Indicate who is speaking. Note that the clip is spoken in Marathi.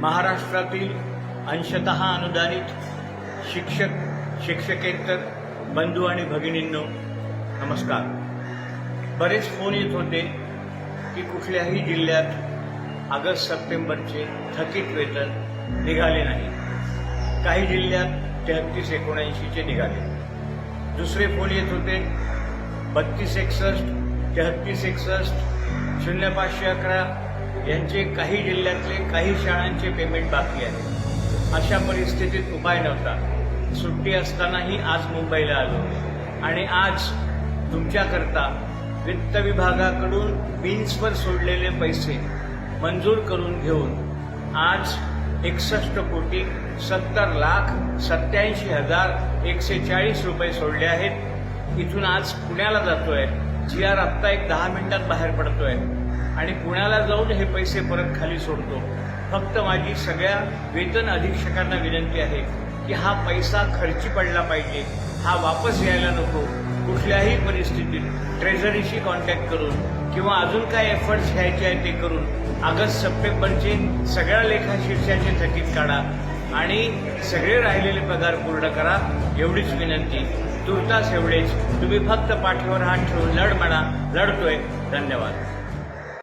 Speaker 1: महाराष्ट्रातील अंशतः अनुदानित शिक्षक शिक्षकेतर बंधू आणि भगिनींनो नमस्कार। बरेच फोन येत होते की कुठल्याही जिल्ह्यात ऑगस्ट सप्टेंबरचे थकीत वेतन निघाले नाही। काही जिल्ह्यात 33-79चे निघाले। दुसरे फोन येत होते 3261, 3361, 0511 यांचे काही जिल्ह्यातले काही शाळांचे पेमेंट बाकी आहे। अशा परिस्थितीत उपाय नव्हता। सुट्टी असतानाही आज मुंबईला आलो आणि आज तुमच्याकरता वित्त विभागाकडून बिन्सवर सोडलेले पैसे मंजूर करून घेऊन आज 61,70,87,140 रुपये सोडले आहेत। इथून आज पुण्याला जातोय। GR आत्ता एक 10 मिनिटात बाहेर पडतोय आणि पुण्याला जाऊन हे पैसे परत खाली सोडतो। फक्त माझी सगळ्या वेतन अधीक्षकांना विनंती आहे की हा पैसा खर्ची पडला पाहिजे, हा वापस यायला नको। कुठल्याही परिस्थितीत ट्रेझरीशी कॉन्टॅक्ट करून किंवा अजून काय एफर्ट्स घ्यायचे आहे ते करून ऑगस्ट सप्टेंबरचे सगळ्या लेखाशीर्षाचे थकीत काढा आणि सगळे राहिलेले पगार पूर्ण करा, एवढीच विनंती। तुर्तास एवढेच। तुम्ही फक्त पाठीवर हात ठेवून लढ म्हणा, लढतोय। धन्यवाद।